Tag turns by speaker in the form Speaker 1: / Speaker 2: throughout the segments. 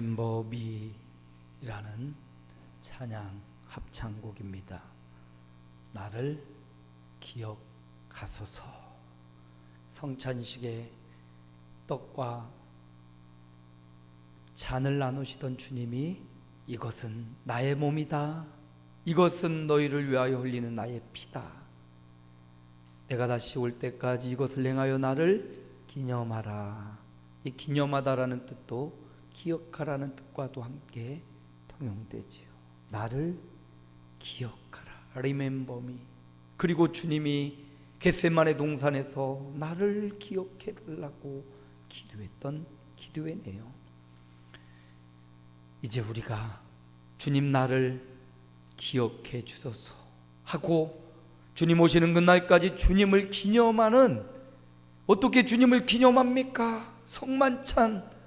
Speaker 1: Remember Me라는 찬양 합창곡입니다. 나를 기억하소서. 성찬식에 떡과 잔을 나누시던 주님이 이것은 나의 몸이다, 이것은 너희를 위하여 흘리는 나의 피다, 내가 다시 올 때까지 이것을 행하여 나를 기념하라. 이 기념하다라는 뜻도 기억하라는 뜻과도 함께 통용되지요. 나를 기억하라, Remember me. 그리고 주님이 겟세마네 동산에서 나를 기억해 달라고 기도했던 기도회네요. 이제 우리가 주님 나를 기억해 주소서 하고 주님 오시는 그날까지 주님을 기념하는, 어떻게 주님을 기념합니까? 성만찬,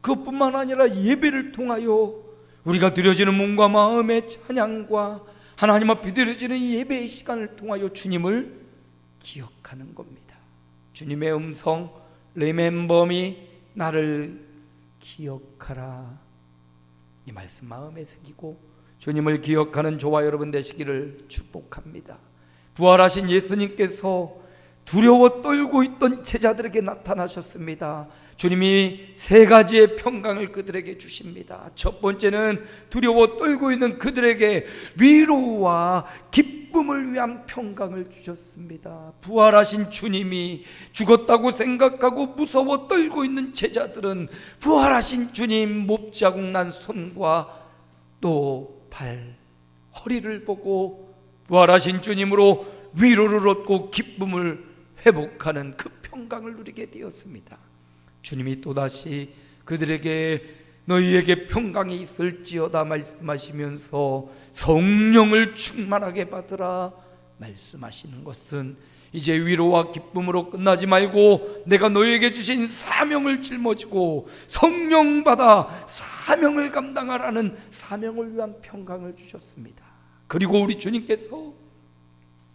Speaker 1: 그것뿐만 아니라 예배를 통하여 우리가 드려지는 몸과 마음의 찬양과 하나님 앞에 드려지는 예배의 시간을 통하여 주님을 기억하는 겁니다. 주님의 음성 Remember me, 나를 기억하라. 이 말씀 마음에 새기고 주님을 기억하는 저와 여러분 되시기를 축복합니다. 부활하신 예수님께서 두려워 떨고 있던 제자들에게 나타나셨습니다. 주님이 세 가지의 평강을 그들에게 주십니다. 첫 번째는 두려워 떨고 있는 그들에게 위로와 기쁨을 위한 평강을 주셨습니다. 부활하신 주님이 죽었다고 생각하고 무서워 떨고 있는 제자들은 부활하신 주님 못자국 난 손과 또 발, 허리를 보고 부활하신 주님으로 위로를 얻고 기쁨을 회복하는 그 평강을 누리게 되었습니다. 주님이 또다시 그들에게 너희에게 평강이 있을지어다 말씀하시면서 성령을 충만하게 받으라 말씀하시는 것은 이제 위로와 기쁨으로 끝나지 말고 내가 너희에게 주신 사명을 짊어지고 성령 받아 사명을 감당하라는 사명을 위한 평강을 주셨습니다. 그리고 우리 주님께서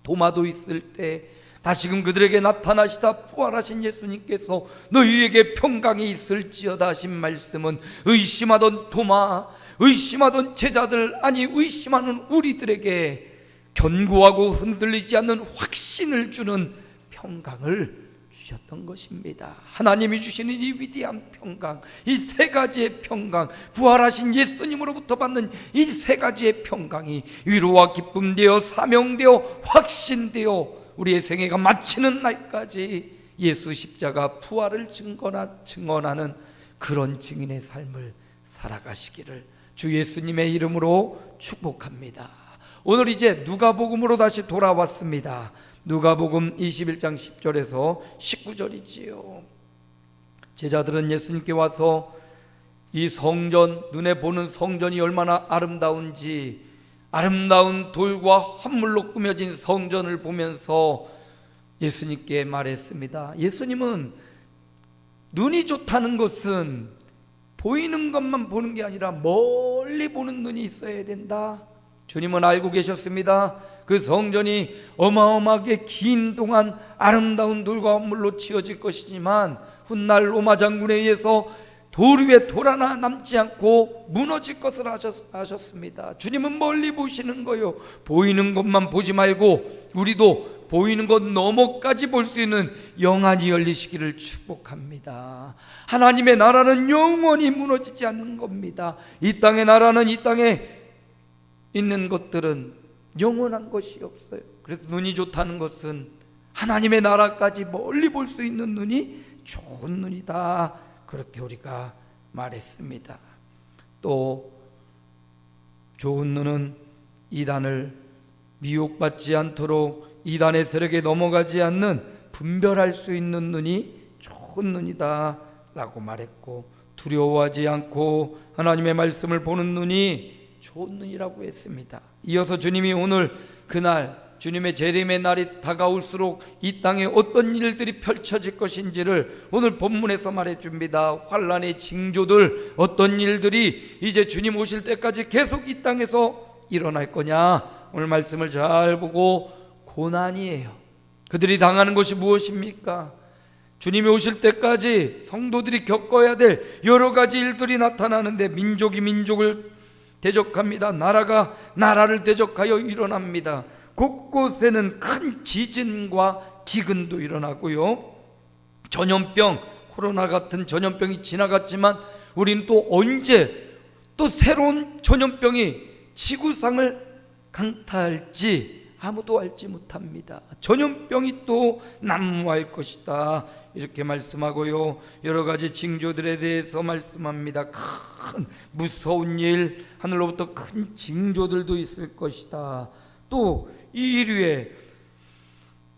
Speaker 1: 도마도 있을 때 다시금 그들에게 나타나시다 부활하신 예수님께서 너희에게 평강이 있을지어다 하신 말씀은 의심하던 도마, 의심하던 제자들, 아니 의심하는 우리들에게 견고하고 흔들리지 않는 확신을 주는 평강을 주셨던 것입니다. 하나님이 주시는 이 위대한 평강, 이 세 가지의 평강, 부활하신 예수님으로부터 받는 이 세 가지의 평강이 위로와 기쁨 되어 사명되어 확신되어 우리의 생애가 마치는 날까지 예수 십자가 부활을 증언하는 그런 증인의 삶을 살아가시기를 주 예수님의 이름으로 축복합니다. 오늘 이제 누가복음으로 다시 돌아왔습니다. 누가복음 21장 10절에서 19절이지요. 제자들은 예수님께 와서 이 성전, 눈에 보는 성전이 얼마나 아름다운지, 아름다운 돌과 화물로 꾸며진 성전을 보면서 예수님께 말했습니다. 예수님은 눈이 좋다는 것은 보이는 것만 보는 게 아니라 멀리 보는 눈이 있어야 된다. 주님은 알고 계셨습니다. 그 성전이 어마어마하게 긴 동안 아름다운 돌과 화물로 지어질 것이지만 훗날 로마 장군에 의해서 돌 위에 돌 하나 남지 않고 무너질 것을 아셨습니다. 주님은 멀리 보시는 거요, 보이는 것만 보지 말고 우리도 보이는 것 너머까지 볼 수 있는 영안이 열리시기를 축복합니다. 하나님의 나라는 영원히 무너지지 않는 겁니다. 이 땅의 나라는, 이 땅에 있는 것들은 영원한 것이 없어요. 그래서 눈이 좋다는 것은 하나님의 나라까지 멀리 볼 수 있는 눈이 좋은 눈이다, 그렇게 우리가 말했습니다. 또 좋은 눈은 이단을 미혹받지 않도록 이단의 세력에 넘어가지 않는 분별할 수 있는 눈이 좋은 눈이다 라고 말했고, 두려워하지 않고 하나님의 말씀을 보는 눈이 좋은 눈이라고 했습니다. 이어서 주님이 오늘 그날 주님의 재림의 날이 다가올수록 이 땅에 어떤 일들이 펼쳐질 것인지를 오늘 본문에서 말해줍니다. 환란의 징조들, 어떤 일들이 이제 주님 오실 때까지 계속 이 땅에서 일어날 거냐, 오늘 말씀을 잘 보고 고난이에요. 그들이 당하는 것이 무엇입니까? 주님이 오실 때까지 성도들이 겪어야 될 여러 가지 일들이 나타나는데, 민족이 민족을 대적합니다. 나라가 나라를 대적하여 일어납니다. 곳곳에는 큰 지진과 기근도 일어나고요, 전염병, 코로나 같은 전염병이 지나갔지만 우리는 또 언제 또 새로운 전염병이 지구상을 강타할지 아무도 알지 못합니다. 전염병이 또 난무할 것이다, 이렇게 말씀하고요, 여러 가지 징조들에 대해서 말씀합니다. 큰 무서운 일, 하늘로부터 큰 징조들도 있을 것이다. 또 이 이후에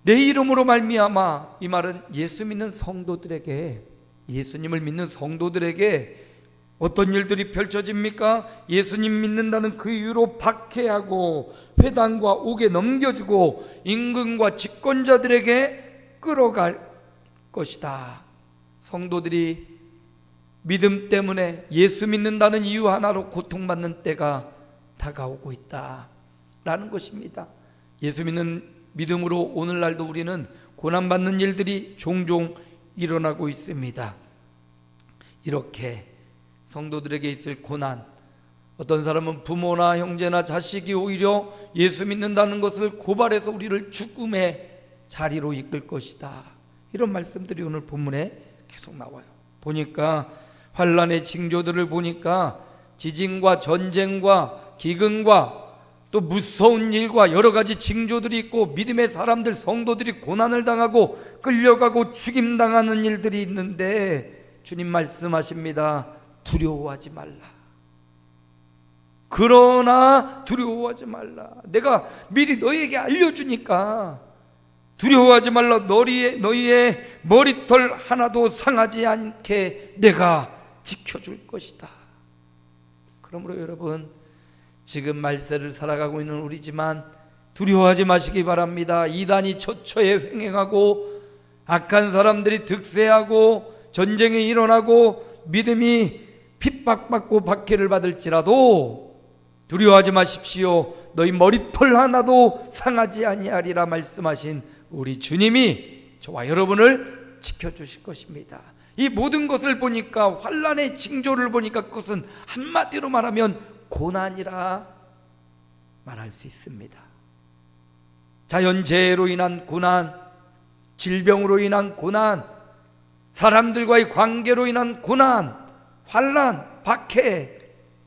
Speaker 1: 내 이름으로 말미암아, 이 말은 예수 믿는 성도들에게, 예수님을 믿는 성도들에게 어떤 일들이 펼쳐집니까? 예수님 믿는다는 그 이유로 박해하고 회당과 옥에 넘겨주고 임금과 집권자들에게 끌어갈 것이다. 성도들이 믿음 때문에, 예수 믿는다는 이유 하나로 고통받는 때가 다가오고 있다라는 것입니다. 예수 믿는 믿음으로 오늘날도 우리는 고난받는 일들이 종종 일어나고 있습니다. 이렇게 성도들에게 있을 고난, 어떤 사람은 부모나 형제나 자식이 오히려 예수 믿는다는 것을 고발해서 우리를 죽음의 자리로 이끌 것이다, 이런 말씀들이 오늘 본문에 계속 나와요. 보니까 환란의 징조들을 보니까 지진과 전쟁과 기근과 또 무서운 일과 여러 가지 징조들이 있고, 믿음의 사람들, 성도들이 고난을 당하고 끌려가고 죽임당하는 일들이 있는데, 주님 말씀하십니다. 두려워하지 말라. 그러나 두려워하지 말라. 내가 미리 너희에게 알려주니까 두려워하지 말라. 너희의 머리털 하나도 상하지 않게 내가 지켜줄 것이다. 그러므로 여러분, 지금 말세를 살아가고 있는 우리지만 두려워하지 마시기 바랍니다. 이단이 처처에 횡행하고 악한 사람들이 득세하고 전쟁이 일어나고 믿음이 핍박받고 박해를 받을지라도 두려워하지 마십시오. 너희 머리털 하나도 상하지 아니하리라 말씀하신 우리 주님이 저와 여러분을 지켜주실 것입니다. 이 모든 것을 보니까, 환란의 징조를 보니까 그것은 한마디로 말하면 고난이라 말할 수 있습니다. 자연재해로 인한 고난, 질병으로 인한 고난, 사람들과의 관계로 인한 고난, 환난, 박해.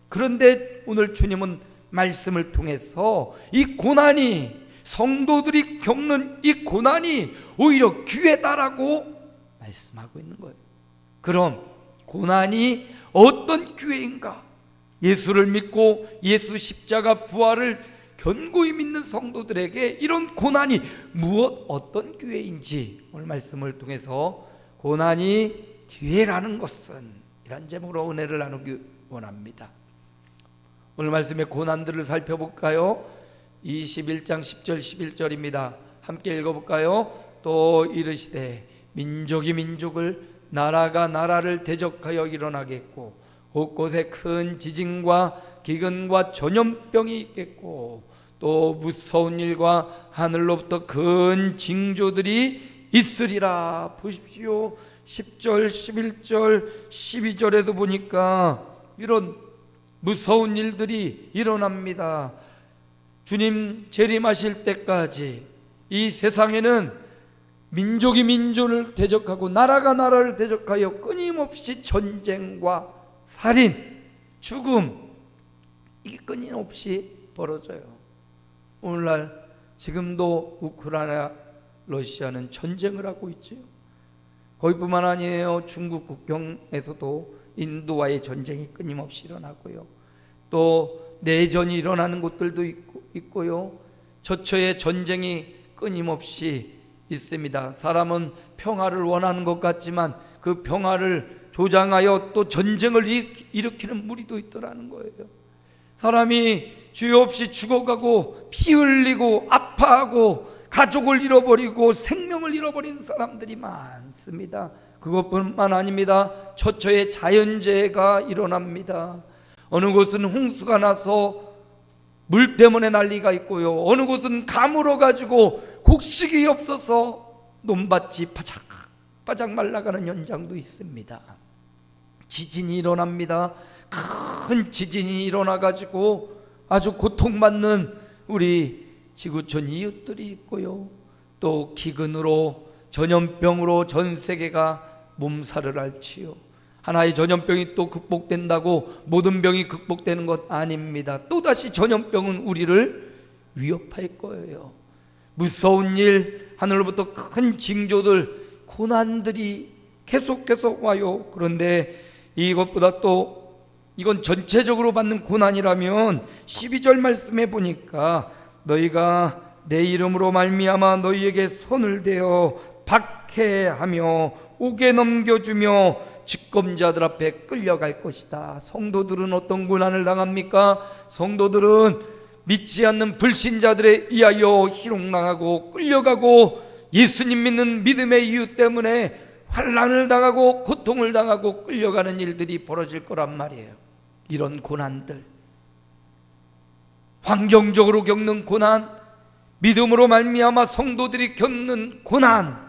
Speaker 1: 그런데 오늘 주님은 말씀을 통해서 이 고난이, 성도들이 겪는 이 고난이 오히려 기회다라고 말씀하고 있는 거예요. 그럼 고난이 어떤 기회인가? 예수를 믿고 예수 십자가 부활을 견고히 믿는 성도들에게 이런 고난이 어떤 기회인지 오늘 말씀을 통해서, 고난이 기회라는 것은, 이런 제목으로 은혜를 나누기 원합니다. 오늘 말씀의 고난들을 살펴볼까요? 21장 10절 11절입니다. 함께 읽어볼까요? 또 이르시되 민족이 민족을, 나라가 나라를 대적하여 일어나겠고 곳곳에 큰 지진과 기근과 전염병이 있겠고 또 무서운 일과 하늘로부터 큰 징조들이 있으리라. 보십시오. 10절, 11절, 12절에도 보니까 이런 무서운 일들이 일어납니다. 주님 재림하실 때까지 이 세상에는 민족이 민족을 대적하고 나라가 나라를 대적하여 끊임없이 전쟁과 살인, 죽음, 이게 끊임없이 벌어져요. 오늘날 지금도 우크라이나, 러시아는 전쟁을 하고 있죠. 거기뿐만 아니에요. 중국 국경에서도 인도와의 전쟁이 끊임없이 일어나고요. 또 내전이 일어나는 곳들도 있고요. 처처의 전쟁이 끊임없이 있습니다. 사람은 평화를 원하는 것 같지만 그 평화를 조장하여 또 전쟁을 일으키는 무리도 있더라는 거예요. 사람이 주여 없이 죽어가고 피 흘리고 아파하고 가족을 잃어버리고 생명을 잃어버리는 사람들이 많습니다. 그것뿐만 아닙니다. 처처에 자연재해가 일어납니다. 어느 곳은 홍수가 나서 물 때문에 난리가 있고요. 어느 곳은 가물어 가지고 곡식이 없어서 논밭이 바짝 바짝 말라가는 현장도 있습니다. 지진이 일어납니다. 큰 지진이 일어나가지고 아주 고통받는 우리 지구촌 이웃들이 있고요, 또 기근으로 전염병으로 전 세계가 몸살을 앓지요. 하나의 전염병이 또 극복된다고 모든 병이 극복되는 것 아닙니다. 또다시 전염병은 우리를 위협할 거예요. 무서운 일, 하늘로부터 큰 징조들, 고난들이 계속 와요. 그런데 이것보다 또 이건 전체적으로 받는 고난이라면 12절 말씀에 보니까 너희가 내 이름으로 말미암아 너희에게 손을 대어 박해하며 옥에 넘겨주며 직검자들 앞에 끌려갈 것이다. 성도들은 어떤 고난을 당합니까? 성도들은 믿지 않는 불신자들에 의하여 희롱당하고 끌려가고 예수님 믿는 믿음의 이유 때문에 환난을 당하고 고통을 당하고 끌려가는 일들이 벌어질 거란 말이에요. 이런 고난들, 환경적으로 겪는 고난, 믿음으로 말미암아 성도들이 겪는 고난,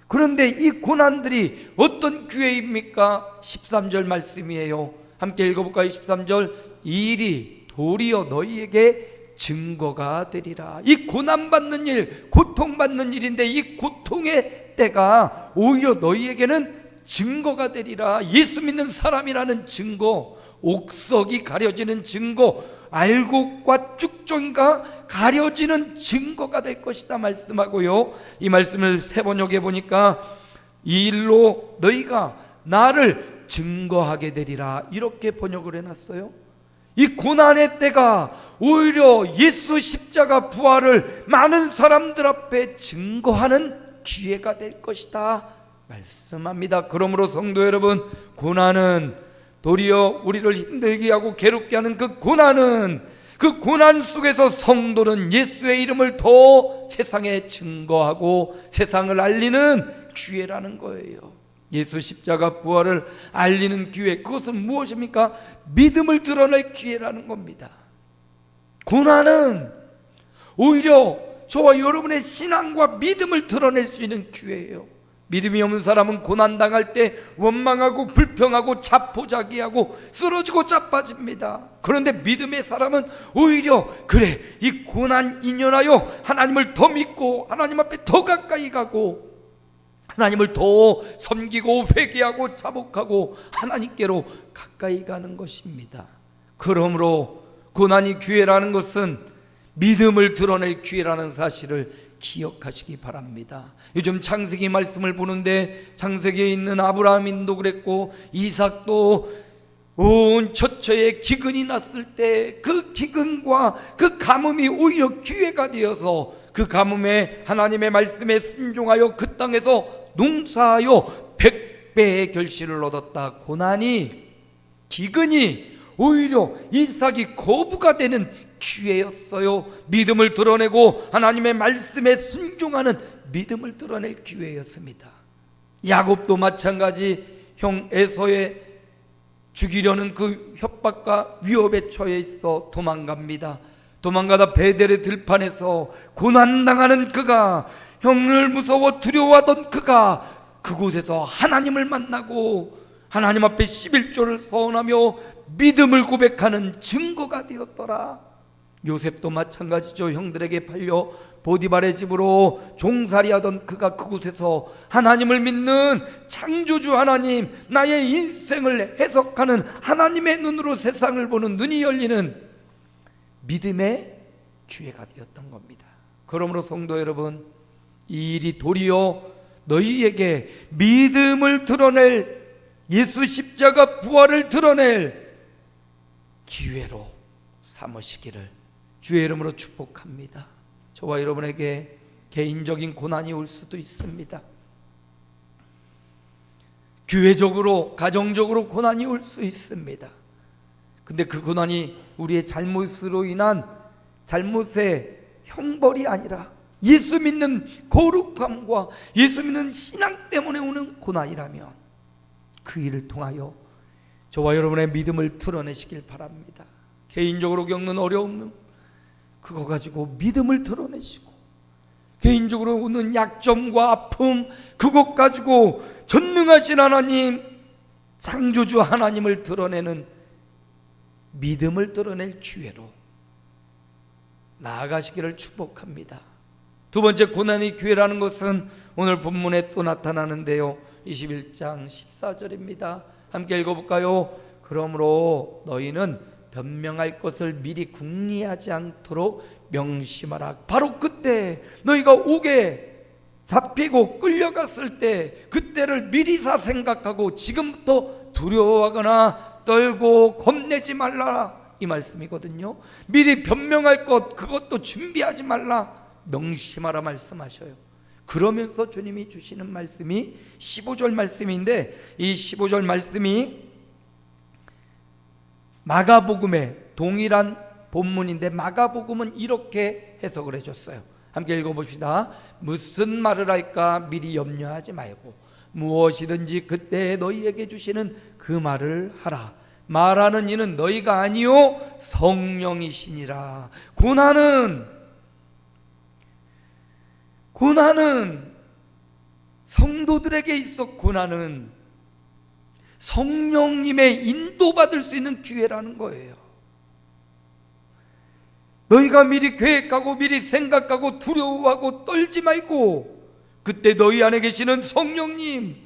Speaker 1: 그런데 이 고난들이 어떤 기회입니까? 13절 말씀이에요. 함께 읽어볼까요? 13절, 이 일이 도리어 너희에게 증거가 되리라. 이 고난받는 일, 고통받는 일인데 이 고통의 때가 오히려 너희에게는 증거가 되리라. 예수 믿는 사람이라는 증거, 옥석이 가려지는 증거, 알곡과 쭉정이가 가려지는 증거가 될 것이다 말씀하고요, 이 말씀을 세 번역해 보니까 이 일로 너희가 나를 증거하게 되리라, 이렇게 번역을 해놨어요. 이 고난의 때가 오히려 예수 십자가 부활을 많은 사람들 앞에 증거하는 기회가 될 것이다 말씀합니다. 그러므로 성도 여러분, 고난은 도리어 우리를 힘들게 하고 괴롭게 하는 그 고난은, 그 고난 속에서 성도는 예수의 이름을 더 세상에 증거하고 세상을 알리는 기회라는 거예요. 예수 십자가 부활을 알리는 기회, 그것은 무엇입니까? 믿음을 드러낼 기회라는 겁니다. 고난은 오히려 저와 여러분의 신앙과 믿음을 드러낼 수 있는 기회예요. 믿음이 없는 사람은 고난당할 때 원망하고 불평하고 자포자기하고 쓰러지고 자빠집니다. 그런데 믿음의 사람은 오히려 그래, 이 고난 인연하여 하나님을 더 믿고 하나님 앞에 더 가까이 가고 하나님을 더 섬기고 회개하고 자복하고 하나님께로 가까이 가는 것입니다. 그러므로 고난이 기회라는 것은 믿음을 드러낼 기회라는 사실을 기억하시기 바랍니다. 요즘 창세기 말씀을 보는데 창세기에 있는 아브라함인도 그랬고 이삭도 온 처처에 기근이 났을 때 그 기근과 그 가뭄이 오히려 기회가 되어서 그 가뭄에 하나님의 말씀에 순종하여 그 땅에서 농사하여 100배의 결실을 얻었다. 고난이, 기근이 오히려 이삭이 거부가 되는 기회였어요. 믿음을 드러내고 하나님의 말씀에 순종하는 믿음을 드러낼 기회였습니다. 야곱도 마찬가지, 형 에서의 죽이려는 그 협박과 위협에 처해 있어 도망갑니다. 도망가다 베델의 들판에서 고난당하는 그가, 형을 무서워 두려워하던 그가 그곳에서 하나님을 만나고 하나님 앞에 11조를 서원하며 믿음을 고백하는 증거가 되었더라. 요셉도 마찬가지죠. 형들에게 팔려 보디발의 집으로 종살이하던 그가 그곳에서 하나님을 믿는 창조주 하나님, 나의 인생을 해석하는 하나님의 눈으로 세상을 보는 눈이 열리는 믿음의 기회가 되었던 겁니다. 그러므로 성도 여러분, 이 일이 도리어 너희에게 믿음을 드러낼, 예수 십자가 부활을 드러낼 기회로 삼으시기를 주의 이름으로 축복합니다. 저와 여러분에게 개인적인 고난이 올 수도 있습니다. 교회적으로, 가정적으로 고난이 올 수 있습니다. 근데 그 고난이 우리의 잘못으로 인한 잘못의 형벌이 아니라 예수 믿는 거룩함과 예수 믿는 신앙 때문에 오는 고난이라면 그 일을 통하여 저와 여러분의 믿음을 드러내시길 바랍니다. 개인적으로 겪는 어려움, 그거 가지고 믿음을 드러내시고 개인적으로 오는 약점과 아픔, 그것 가지고 전능하신 하나님, 창조주 하나님을 드러내는 믿음을 드러낼 기회로 나아가시기를 축복합니다. 두 번째, 고난의 기회라는 것은 오늘 본문에 또 나타나는데요, 21장 14절입니다. 함께 읽어볼까요? 그러므로 너희는 변명할 것을 미리 궁리하지 않도록 명심하라. 바로 그때 너희가 옥에 잡히고 끌려갔을 때 그때를 미리사 생각하고 지금부터 두려워하거나 떨고 겁내지 말라, 이 말씀이거든요. 미리 변명할 것, 그것도 준비하지 말라, 명심하라 말씀하셔요. 그러면서 주님이 주시는 말씀이 15절 말씀인데, 이 15절 말씀이 마가복음의 동일한 본문인데 마가복음은 이렇게 해석을 해줬어요. 함께 읽어봅시다. 무슨 말을 할까 미리 염려하지 말고 무엇이든지 그때 너희에게 주시는 그 말을 하라. 말하는 이는 너희가 아니요 성령이시니라. 고난은 성도들에게 있어 고난은 성령님의 인도받을 수 있는 기회라는 거예요. 너희가 미리 계획하고 미리 생각하고 두려워하고 떨지 말고 그때 너희 안에 계시는 성령님이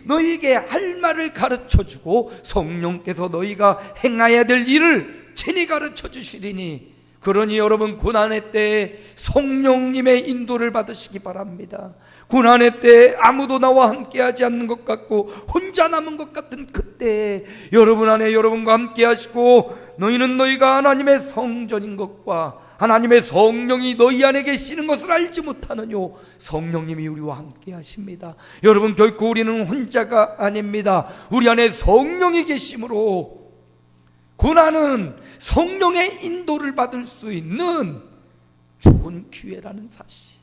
Speaker 1: 너희에게 할 말을 가르쳐주고 성령께서 너희가 행해야 될 일을 친히 가르쳐 주시리니, 그러니 여러분 고난의 때에 성령님의 인도를 받으시기 바랍니다. 고난의 때에 아무도 나와 함께하지 않는 것 같고 혼자 남은 것 같은 그때에 여러분 안에 여러분과 함께 하시고, 너희는 너희가 하나님의 성전인 것과 하나님의 성령이 너희 안에 계시는 것을 알지 못하느뇨. 성령님이 우리와 함께 하십니다. 여러분, 결코 우리는 혼자가 아닙니다. 우리 안에 성령이 계심으로 고난은 성령의 인도를 받을 수 있는 좋은 기회라는 사실,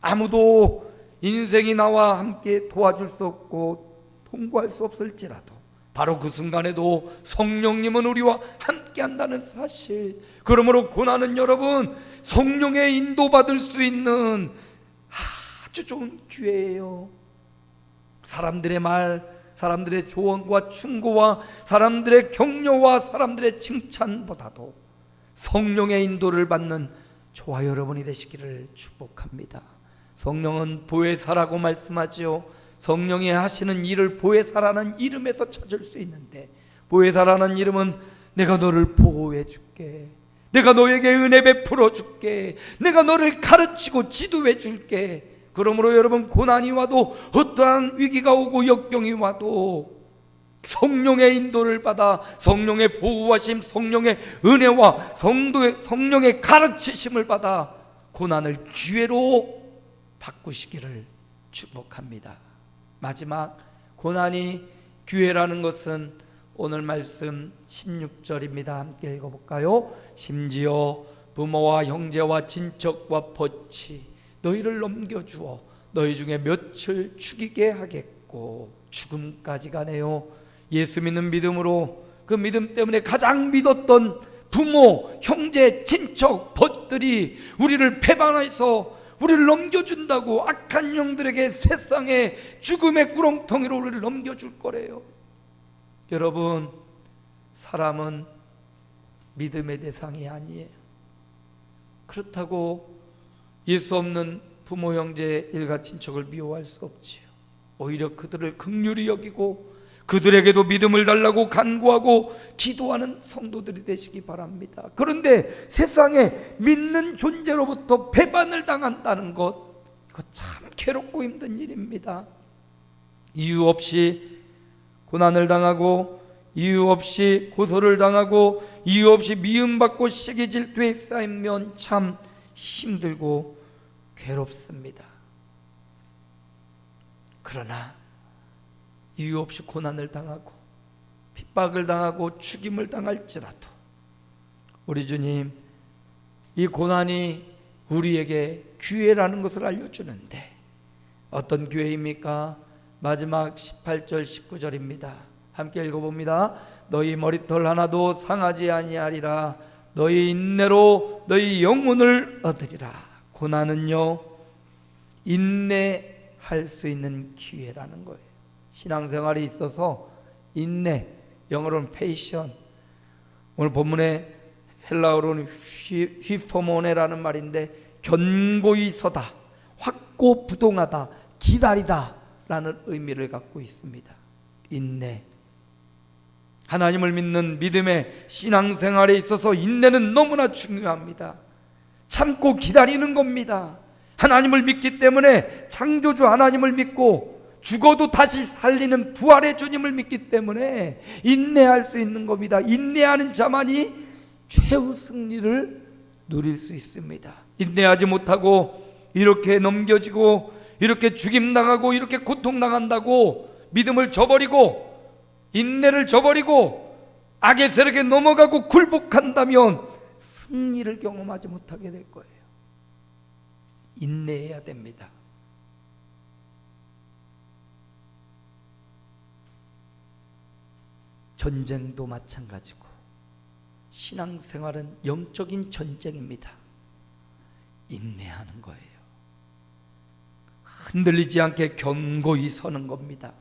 Speaker 1: 아무도 인생이 나와 함께 도와줄 수 없고 통과할 수 없을지라도 바로 그 순간에도 성령님은 우리와 함께 한다는 사실, 그러므로 고난은 여러분 성령의 인도받을 수 있는 아주 좋은 기회예요. 사람들의 말, 사람들의 조언과 충고와 사람들의 격려와 사람들의 칭찬보다도 성령의 인도를 받는 저와 여러분이 되시기를 축복합니다. 성령은 보혜사라고 말씀하지요. 성령이 하시는 일을 보혜사라는 이름에서 찾을 수 있는데, 보혜사라는 이름은 내가 너를 보호해 줄게, 내가 너에게 은혜 베풀어 줄게, 내가 너를 가르치고 지도해 줄게. 그러므로 여러분, 고난이 와도 어떠한 위기가 오고 역경이 와도 성령의 인도를 받아 성령의 보호하심, 성령의 은혜와 성령의 가르치심을 받아 고난을 기회로 바꾸시기를 축복합니다. 마지막, 고난이 기회라는 것은 오늘 말씀 16절입니다. 함께 읽어볼까요? 심지어 부모와 형제와 친척과 벗이 너희를 넘겨주어 너희 중에 며칠 죽이게 하겠고, 죽음까지 가네요. 예수 믿는 믿음으로 그 믿음 때문에 가장 믿었던 부모, 형제, 친척, 벗들이 우리를 배반해서 우리를 넘겨준다고 악한 영들에게 세상의 죽음의 구렁텅이로 우리를 넘겨줄 거래요. 여러분, 사람은 믿음의 대상이 아니에요. 그렇다고 예수 없는 부모, 형제, 일가, 친척을 미워할 수 없지요. 오히려 그들을 긍휼히 여기고 그들에게도 믿음을 달라고 간구하고 기도하는 성도들이 되시기 바랍니다. 그런데 세상에 믿는 존재로부터 배반을 당한다는 것, 이거 참 괴롭고 힘든 일입니다. 이유 없이 고난을 당하고 이유 없이 고소를 당하고 이유 없이 미움받고 시기 질투에 휩싸이면 참 힘들고 괴롭습니다. 그러나 이유 없이 고난을 당하고 핍박을 당하고 죽임을 당할지라도 우리 주님, 이 고난이 우리에게 기회라는 것을 알려주는데, 어떤 기회입니까? 마지막 18절 19절입니다. 함께 읽어봅니다. 너희 머리털 하나도 상하지 아니하리라. 너희 인내로 너희 영혼을 얻으리라. 고난은요, 인내할 수 있는 기회라는 거예요. 신앙생활에 있어서 인내, 영어로는 patient, 오늘 본문에 헬라어로는 휘포모네라는 말인데 견고히 서다, 확고부동하다, 기다리다 라는 의미를 갖고 있습니다. 인내. 하나님을 믿는 믿음의 신앙생활에 있어서 인내는 너무나 중요합니다. 참고 기다리는 겁니다. 하나님을 믿기 때문에, 창조주 하나님을 믿고 죽어도 다시 살리는 부활의 주님을 믿기 때문에 인내할 수 있는 겁니다. 인내하는 자만이 최후 승리를 누릴 수 있습니다. 인내하지 못하고 이렇게 넘겨지고 이렇게 죽임당하고 이렇게 고통당한다고 믿음을 저버리고 인내를 저버리고 악의 세력에 넘어가고 굴복한다면 승리를 경험하지 못하게 될 거예요. 인내해야 됩니다. 전쟁도 마찬가지고 신앙생활은 영적인 전쟁입니다. 인내하는 거예요. 흔들리지 않게 견고히 서는 겁니다.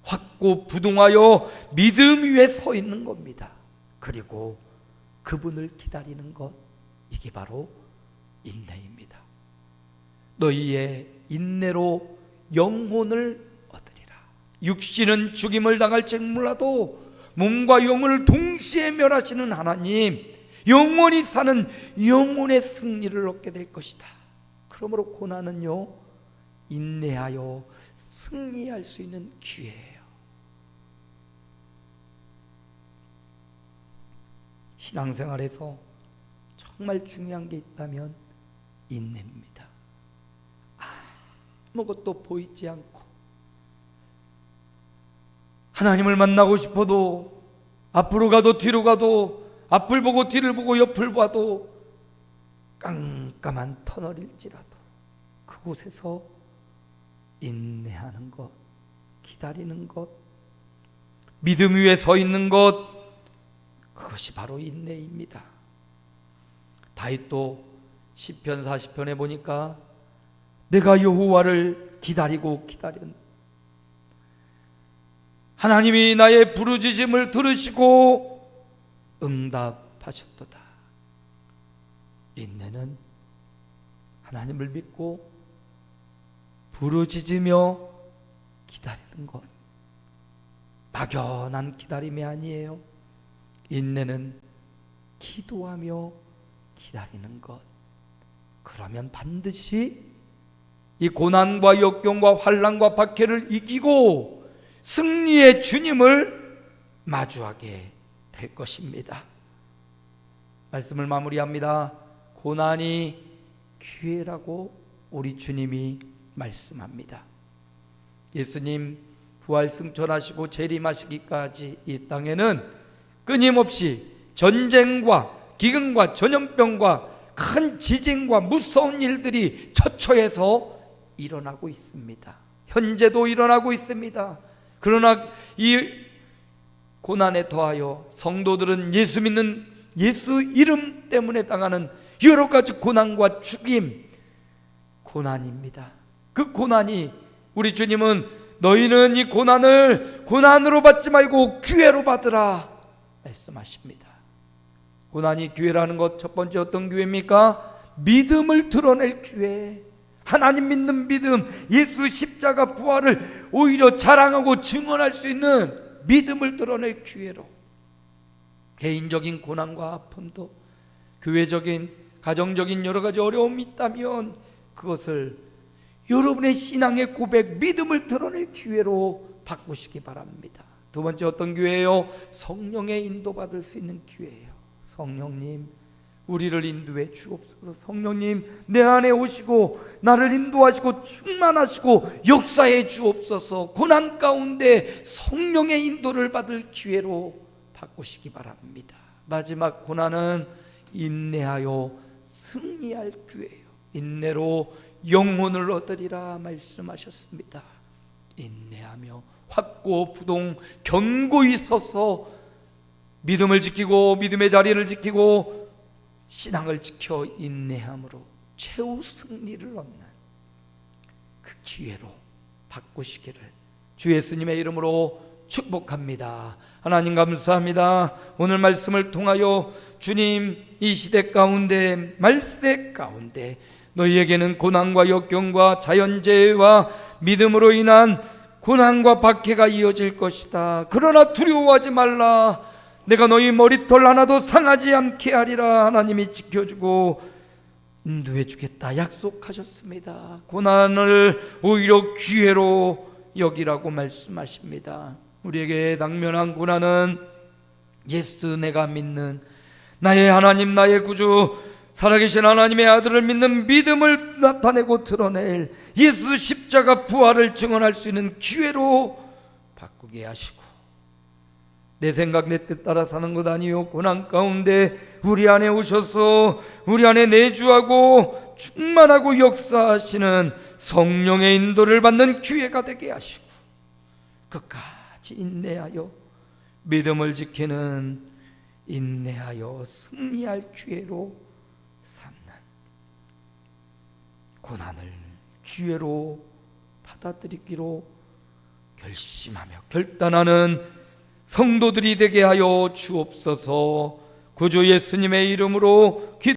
Speaker 1: 확고부동하여 믿음 위에 서 있는 겁니다. 그리고 그분을 기다리는 것, 이게 바로 인내입니다. 너희의 인내로 영혼을 얻으리라. 육신은 죽임을 당할지 몰라도 몸과 영혼을 동시에 멸하시는 하나님, 영원히 사는 영혼의 승리를 얻게 될 것이다. 그러므로 고난은요, 인내하여 승리할 수 있는 기회예요. 신앙생활에서 정말 중요한 게 있다면 인내입니다. 아무것도 보이지 않고 하나님을 만나고 싶어도 앞으로 가도 뒤로 가도 앞을 보고 뒤를 보고 옆을 봐도 깜깜한 터널일지라도 그곳에서 인내하는 것, 기다리는 것, 믿음 위에 서 있는 것, 그것이 바로 인내입니다. 다윗도 시편 40편에 보니까 내가 여호와를 기다리고 기다렸, 하나님이 나의 부르짖음을 들으시고 응답하셨도다. 인내는 하나님을 믿고 부르짖으며 기다리는 것, 막연한 기다림이 아니에요. 인내는 기도하며 기다리는 것. 그러면 반드시 이 고난과 역경과 환난과 박해를 이기고 승리의 주님을 마주하게 될 것입니다. 말씀을 마무리합니다. 고난이 기회라고 우리 주님이 말씀합니다. 예수님 부활 승천하시고 재림하시기까지 이 땅에는 끊임없이 전쟁과 기근과 전염병과 큰 지진과 무서운 일들이 처처해서 일어나고 있습니다. 현재도 일어나고 있습니다. 그러나 이 고난에 더하여 성도들은 예수 믿는 예수 이름 때문에 당하는 여러 가지 고난과 죽임, 고난입니다. 그 고난이, 우리 주님은 너희는 이 고난을 고난으로 받지 말고 기회로 받으라 말씀하십니다. 고난이 기회라는 것, 첫 번째 어떤 기회입니까? 믿음을 드러낼 기회. 하나님 믿는 믿음, 예수 십자가 부활을 오히려 자랑하고 증언할 수 있는 믿음을 드러낼 기회로, 개인적인 고난과 아픔도, 교회적인 가정적인 여러 가지 어려움이 있다면 그것을 여러분의 신앙의 고백, 믿음을 드러낼 기회로 바꾸시기 바랍니다. 두 번째 어떤 기회예요? 성령의 인도받을 수 있는 기회예요. 성령님, 우리를 인도해 주옵소서. 성령님, 내 안에 오시고 나를 인도하시고 충만하시고 역사해 주옵소서. 고난 가운데 성령의 인도를 받을 기회로 바꾸시기 바랍니다. 마지막 고난은 인내하여 승리할 기회예요. 인내로 영혼을 얻으리라 말씀하셨습니다. 인내하며 확고부동 견고히 서서 믿음을 지키고 믿음의 자리를 지키고 신앙을 지켜 인내함으로 최후 승리를 얻는 그 기회로 바꾸시기를 주 예수님의 이름으로 축복합니다. 하나님 감사합니다. 오늘 말씀을 통하여 주님, 이 시대 가운데, 말세 가운데 너희에게는 고난과 역경과 자연재해와 믿음으로 인한 고난과 박해가 이어질 것이다. 그러나 두려워하지 말라. 내가 너희 머리털 하나도 상하지 않게 하리라. 하나님이 지켜주고 인도해 주겠다 약속하셨습니다. 고난을 오히려 기회로 여기라고 말씀하십니다. 우리에게 당면한 고난은 예수, 내가 믿는 나의 하나님, 나의 구주, 살아계신 하나님의 아들을 믿는 믿음을 나타내고 드러낼 예수 십자가 부활을 증언할 수 있는 기회로 바꾸게 하시고, 내 생각 내 뜻 따라 사는 것 아니요 고난 가운데 우리 안에 오셔서 우리 안에 내주하고 충만하고 역사하시는 성령의 인도를 받는 기회가 되게 하시고, 끝까지 인내하여 믿음을 지키는 인내하여 승리할 기회로 삼는, 고난을 기회로 받아들이기로 결심하며 결단하는 성도들이 되게 하여 주옵소서. 구주 예수님의 이름으로